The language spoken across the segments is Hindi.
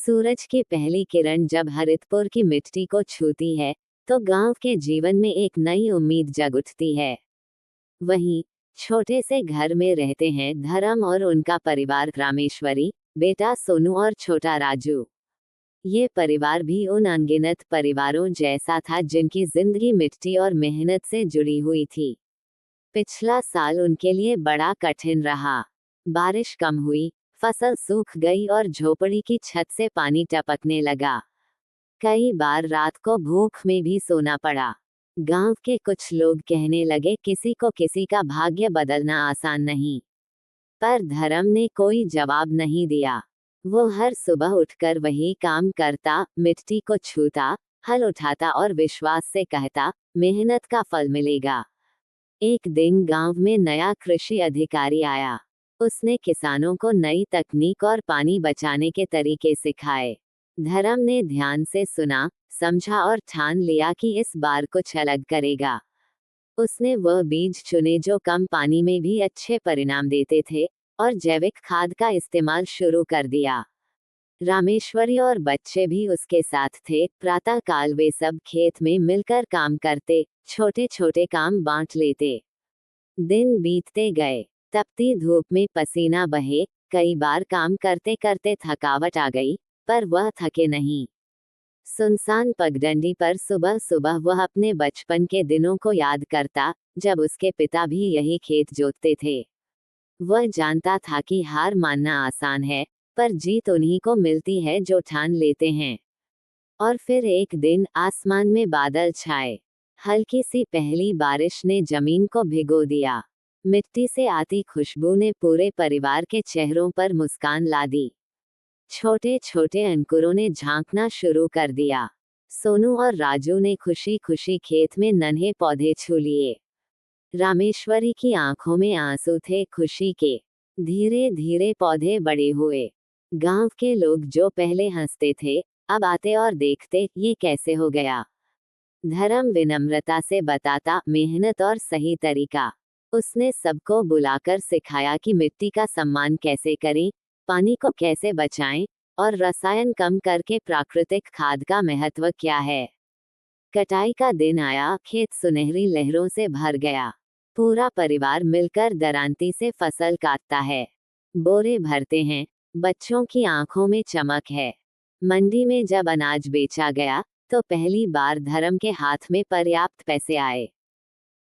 सूरज की पहली किरण जब हरितपुर की मिट्टी को छूती है, तो गांव के जीवन में एक नई उम्मीद जग उठती है। वहीं छोटे से घर में रहते हैं धर्म और उनका परिवार रामेश्वरी, बेटा सोनू और छोटा राजू। ये परिवार भी उन अनगिनत परिवारों जैसा था जिनकी जिंदगी मिट्टी और मेहनत से जुड़ी हुई थी। पिछला साल उनके लिए बड़ा कठिन रहा। बारिश कम हुई, फसल सूख गई और झोपड़ी की छत से पानी टपकने लगा। कई बार रात को भूख में भी सोना पड़ा। गांव के कुछ लोग कहने लगे किसी को किसी का भाग्य बदलना आसान नहीं। पर धर्म ने कोई जवाब नहीं दिया। वो हर सुबह उठकर वही काम करता, मिट्टी को छूता, हल उठाता और विश्वास से कहता, मेहनत का फल मिलेगा। एक दिन गांव में नया कृषि अधिकारी आया। उसने किसानों को नई तकनीक और पानी बचाने के तरीके सिखाए। धर्म ने ध्यान से सुना, समझा और ठान लिया कि इस बार कुछ अलग करेगा। उसने वह बीज चुने जो कम पानी में भी अच्छे परिणाम देते थे और जैविक खाद का इस्तेमाल शुरू कर दिया। रामेश्वरी और बच्चे भी उसके साथ थे। प्रातः काल वे सब खेत में मिलकर काम करते, छोटे छोटे काम बांट लेते। दिन बीतते गए, तपती धूप में पसीना बहे, कई बार काम करते करते थकावट आ गई, पर वह थके नहीं। सुनसान पगडंडी पर सुबह सुबह वह अपने बचपन के दिनों को याद करता, जब उसके पिता भी यही खेत जोतते थे। वह जानता था कि हार मानना आसान है, पर जीत उन्हीं को मिलती है जो ठान लेते हैं। और फिर एक दिन आसमान में बादल छाए। हल्की सी पहली बारिश ने जमीन को भिगो दिया। मिट्टी से आती खुशबू ने पूरे परिवार के चेहरों पर मुस्कान ला दी। छोटे छोटे अंकुरों ने झांकना शुरू कर दिया। सोनू और राजू ने खुशी खुशी खेत में नन्हे पौधे छू लिए। रामेश्वरी की आंखों में आंसू थे खुशी के। धीरे धीरे पौधे बड़े हुए। गांव के लोग जो पहले हंसते थे, अब आते और देखते, ये कैसे हो गया। धर्म विनम्रता से बताता, मेहनत और सही तरीका। उसने सबको बुलाकर सिखाया कि मिट्टी का सम्मान कैसे करें, पानी को कैसे बचाएं और रसायन कम करके प्राकृतिक खाद का महत्व क्या है। कटाई का दिन आया, खेत सुनहरी लहरों से भर गया। पूरा परिवार मिलकर दरांती से फसल काटता है। बोरे भरते हैं, बच्चों की आंखों में चमक है। मंडी में जब अनाज बेचा गया, तो पहली बार धर्म के हाथ में पर्याप्त पैसे आए।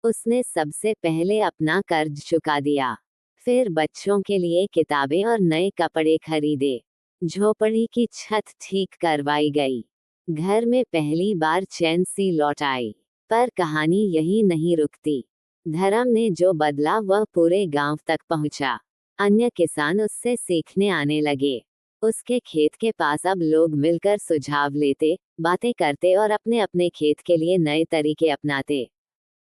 उसने सबसे पहले अपना कर्ज चुका दिया। फिर बच्चों के लिए किताबें और नए कपड़े खरीदे। झोपड़ी की छत ठीक करवाई गई। घर में पहली बार चैन सी लौट आई। पर कहानी यही नहीं रुकती। धर्म ने जो बदला वह पूरे गांव तक पहुंचा। अन्य किसान उससे सीखने आने लगे। उसके खेत के पास अब लोग मिलकर सुझाव लेते, बातें करते और अपने अपने खेत के लिए नए तरीके अपनाते।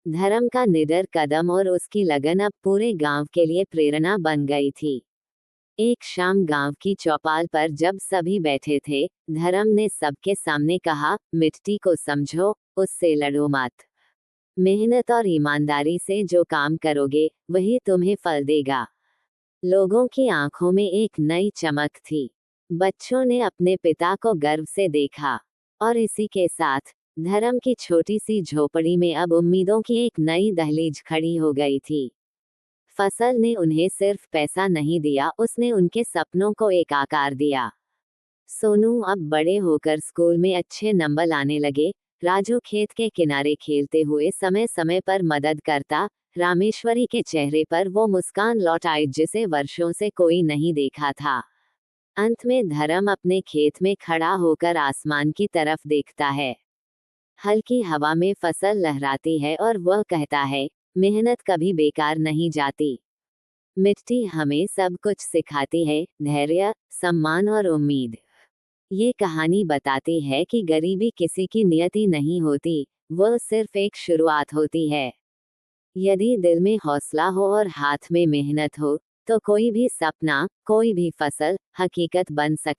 धर्म का निडर कदम और उसकी लगन अब पूरे गांव के लिए प्रेरणा बन गई थी। एक शाम गांव की चौपाल पर जब सभी बैठे थे, धर्म ने सबके सामने कहा, मिट्टी को समझो, उससे लड़ो मत। मेहनत और ईमानदारी से जो काम करोगे, वही तुम्हें फल देगा। लोगों की आंखों में एक नई चमक थी। बच्चों ने अपने पिता को गर्व से देखा। और इसी के साथ धर्म की छोटी सी झोपड़ी में अब उम्मीदों की एक नई दहलीज खड़ी हो गई थी। फसल ने उन्हें सिर्फ पैसा नहीं दिया, उसने उनके सपनों को एक आकार दिया। सोनू अब बड़े होकर स्कूल में अच्छे नंबर लाने लगे। राजू खेत के किनारे खेलते हुए समय समय पर मदद करता। रामेश्वरी के चेहरे पर वो मुस्कान लौट आई जिसे वर्षों से कोई नहीं देखा था। अंत में धर्म अपने खेत में खड़ा होकर आसमान की तरफ देखता है। हल्की हवा में फसल लहराती है और वह कहता है, मेहनत कभी बेकार नहीं जाती। मिट्टी हमें सब कुछ सिखाती है, धैर्य, सम्मान और उम्मीद। ये कहानी बताती है कि गरीबी किसी की नियति नहीं होती, वह सिर्फ एक शुरुआत होती है। यदि दिल में हौसला हो और हाथ में मेहनत हो, तो कोई भी सपना, कोई भी फसल हकीकत बन सकती है।